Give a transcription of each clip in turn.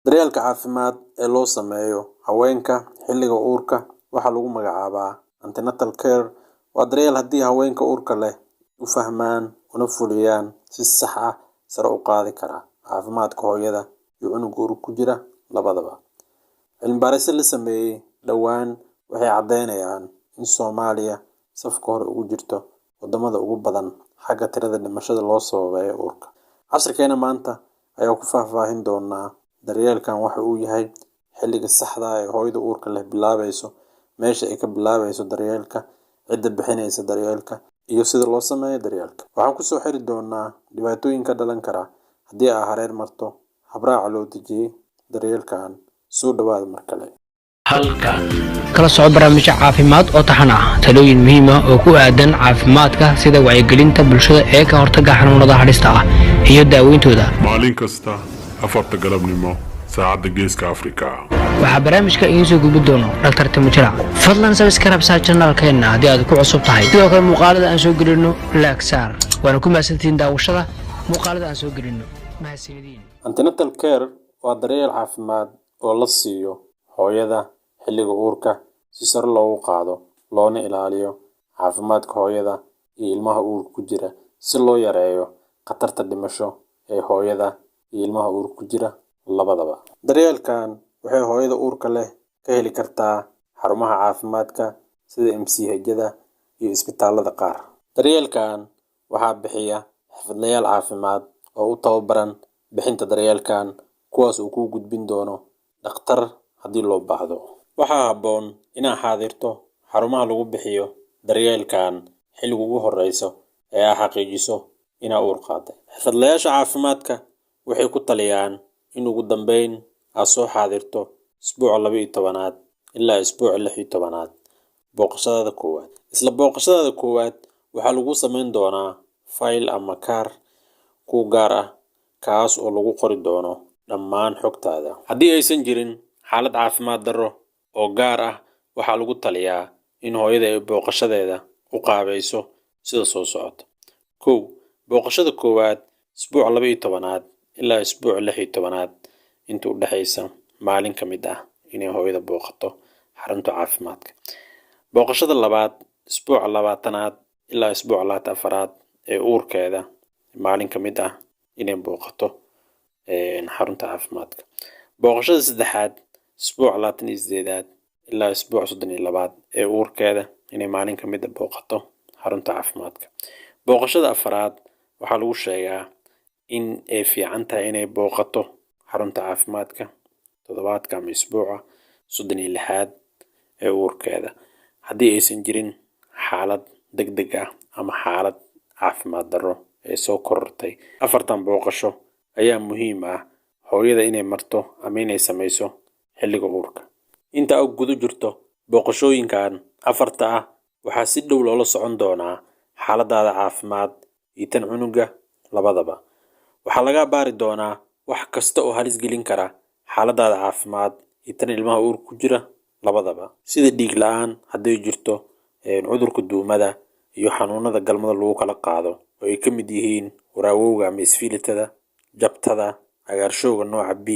daryeelka caafimaad ee loo sameeyo haweenka xilliga uurka waxaa lagu magacaabaa antenatal care. Waa daryeel haddii haweenka uurka leh u fahmaan una fuliyaan si sax ah sare u qaadi kara caafimaadka hooyada iyo cunuga uurka ku jira labadaba. Cilmi baarisyo la sameeyey dhowaan waxay caddeynayaan in Soomaaliya safka hore ugu jirto wadamada ugu badan xagga tirada dhimashada loo sababeeyo uurka. Casharkeena maanta ayaa ku faahfaahin doonaa daryeelkan waxa uu yahay, xilliga saxda ah ee hooyada uurka leh bilaabayso, meesha ay ka bilaabayso daryeelka, cidda bixinaysa daryeelka, iyo sida loo sameeyo daryeelka. Waxaan ku soo xiri doonaa dhibaatooyinka dhalan kara haddii ay hareer marto habraaca loo dejiyey daryeelkan. Soo dhawaada mar kale. halkan kala soco barnaamijyo caafimaad oo taxan ah, talooyin muhiim ah oo ku aadan caafimaadka sida wacyigelinta bulshada ee ka hortagga xanuunada halista ah iyo daaweyntooda. maalin kasta 4 galabnimo saacadda Geeska Afrika. waxaa barnaamijka idiin soo gudbin doono Dr. Timujira. fadlan subscribe channelkeena haddii aad ku cusub tahay. sidoo kale muuqaalada aan soo gelino like saar. waana ku mahadsantihiin daawashada muuqaalada aan soo gelino. mahadsanidin. Antenatal care waa daryeel caafimaad oo la siiyo hooyada xilliga uurka si sare loogu qaado loona ilaaliyo caafimaadka hooyada iyo ilmaha uurka ku jira si loo yareeyo khatarta dhimasho ee hooyada iyo ilmaha uurka ku jira labadaba. Daryeelkan waxay hooyada uurka leh ka heli kartaa xarumaha caafimaadka sida MCH-yada iyo isbitaalada qaar. Daryeelkan waxaa bixiya xirfadlayaal caafimaad oo u tababaran bixinta daryeelkan, kuwaas uu ku gudbin doono dhakhtar haddii loo baahdo. Waxaa habboon inaad xaadirto xarumaha lagu bixiyo daryeelkan xilliga ugu horeyso ee aad xaqiijiso inaad uur qaaday. Xirfadlayaasha caafimaadka waxay ku taliyaan in ugu dambeyn aad soo xaadirto isbuuca 12aad ilaa isbuuca 16aad booqashada koowaad. Isla booqashada koowaad waxaa lagu sameyn doonaa fayl ama kaar ku gaar ah kaas oo lagu qori doono dhammaan xogtaada. Haddii aysan jirin xaalad caafimaad darro oo gaar ah, waxaa lagu taliyaa in hooyada ay booqashadeeda u qaabayso sida soo socota. 1. Booqashada koowaad isbuuca 12aad ilaa isbuuca 16aad inta u dhaxaysa maalin ka mid ah inay hooyada booqato xarunta caafimaadka. Booqashada labaad isbuuca 20aad ilaa isbuuca 24aad ee uurkeeda maalin ka mid ah inay booqato xarunta caafimaadka. Booqashada saddexaad isbuuca 28aad ilaa isbuuca 32aad ee uurkeeda inay maalin ka mid ah booqato xarunta caafimaadka. Booqashada afaraad waxaa lagu sheegaa in ay fiican tahay inay booqato xarunta caafimaadka toddobaadka ama isbuuca 36aad ee uurkeeda haddii aysan jirin xaalad degdeg ah ama xaalad caafimaad darro ee soo korortay. 4 booqasho ayaa muhiim ah hooyada inay marto ama inay sameyso xilliga uurka. Inta aad guda jirto booqashooyinkan 4 ah, waxaa si dhow loola socon doonaa xaaladaada caafimaad iyo tan cunuga labadaba. Waxaa laga baari doonaa wax kasta oo halis gelin kara xaaladaada caafimaad iyo tan ilmaha uurka ku jira labadaba, sida dhiig la'aan haddii jirto, cudurka duumada iyo xanuunada galmada lagu kala qaado oo ay ka mid yihiin waraawowga ama isfiilitada, jabtada, cagaarshowga nooca B,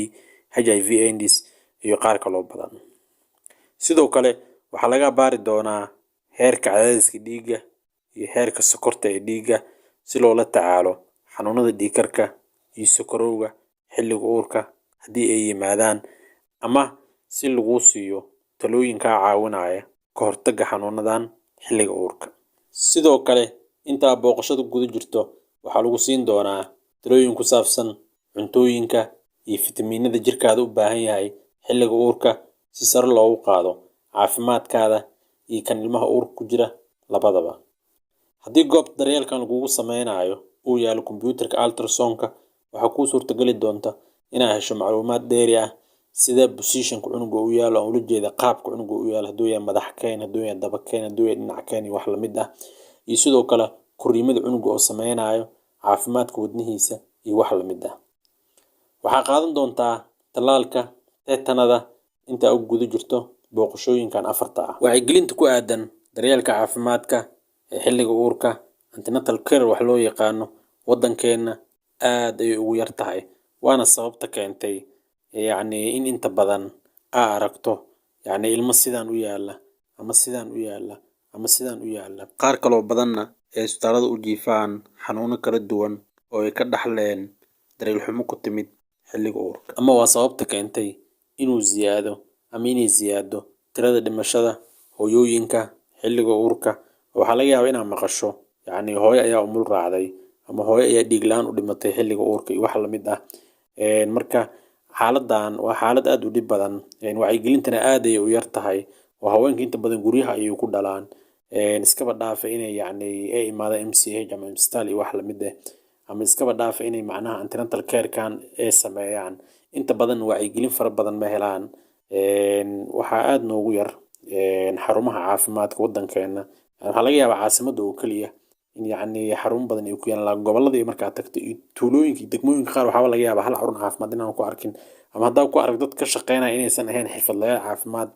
HIV/AIDS iyo qaar kaloo badan. Sidoo kale waxaa laga baari doonaa heerka cadaadiska dhiigga iyo heerka sokorta ee dhiigga si loola tacaalo xanuunada dhiigkarka iyo sokorowga xilliga uurka haddii ay yimaadaan, ama si lagu siiyo talooyin kaa caawinaya ka hortagga xanuunadan xilliga uurka. Sidoo kale inta booqashada guda jirto waxaa lagu siin doonaa talooyin ku saabsan cuntooyinka iyo fitamiinada jirkaada u baahan yahay xilliga uurka si sare loogu qaado caafimaadkaada iyo kan ilmaha uurka ku jira labadaba. Haddii goobta daryeelkan lagugu sameynayo uu yaalo kombiyuutarka ultrasound-ka, waxaa kuu suurtagali doonta inaad hesho macluumaad dheeri ah sida positionka cunuga uu yaalo, oo ula jeeda qaabka cunuga uu yaalo, hadduu yahay madax keen, hadduu yahay daba keen, hadduu yahay dhinac keen iyo wax la mid ah, iyo sidoo kale korriimada cunuga oo sameynayo, caafimaadka wadnihiisa iyo wax la mid ah. Waxaa qaadan doontaa tallaalka tetanada inta aad guda jirto booqashooyinkan 4 ah. Wacyigelinta ku aadan daryeelka caafimaadka ee xilliga uurka antenatal care wax loo yaqaano wadankeena aad ay ugu yar tahay, waana sababta keentay yacni in inta badan aa aragto yacni ilmo sidaan u yaala ama sidaan u yaala ama sidaan u yaala. Qaar kaloo badanna ee isbitaalada u jiifaan xanuuno kala duwan oo ay ka dhaxleen daryeel xumo ku timid xilliga uurka. Ama waa sababta keentay inuu inay ziyaado tirada dhimashada hooyooyinka xilliga uurka. Waxaa laga yaabaa inaad maqasho yacni hooyo ayaa umul raacday ama hooyo ayaa dhiig la'aan u dhimatay xilliga uurka iyo wax la mid ah. Marka xaaladdan waa xaalad aad u dhib badan, wacyigelintana aad ayay u yar tahay oo haweenka inta badan guryaha ayay ku dhalaan. Iskaba dhaafa inay yacni ay imaadaan MCH ama isbitaal iyo wax la mid ah, ama iskaba dhaafa inay macnaha antenatal care-kan ay sameeyaan. Inta badan wacyigelin fara badan ma helaan. Waxaa aad noogu yar xarumaha caafimaadka waddankeena. Waxaa laga yaabaa caasimadda oo keliya in yacni xarumo badan ay ku yaalaan gobollada iyo markaa tagto iyo tuulooyinka iyo degmooyinka qaar waxaa laga yaabaa hal xarun caafimaad inaan ku arkin, ama haddaa ku arag dad ka shaqeynaya inaysan ahayn xirfadlayaal caafimaad,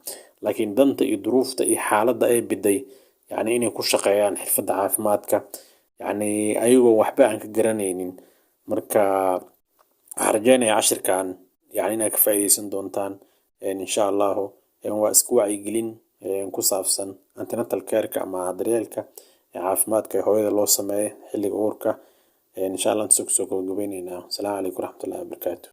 laakiin danta iyo duruufta iyo xaaladda ay biday yacni inay ku shaqeeyaan xirfadda caafimaadka yacni ayagoo waxba aan ka garanaynin. Marka waxaan rajeynayaa cashirkan yacni inaad ka faa'iideysan doontaan insha allahu. Waa isku wacyigelin ku saabsan antenatal care-ka ama daryeelka caafimaadka ee hooyada loo sameeyo xilliga uurka. Insha allah intaas kusoo gabagabaynaynaa. Asalaamu calaykum waraxmatullaahi wabarakaatuh.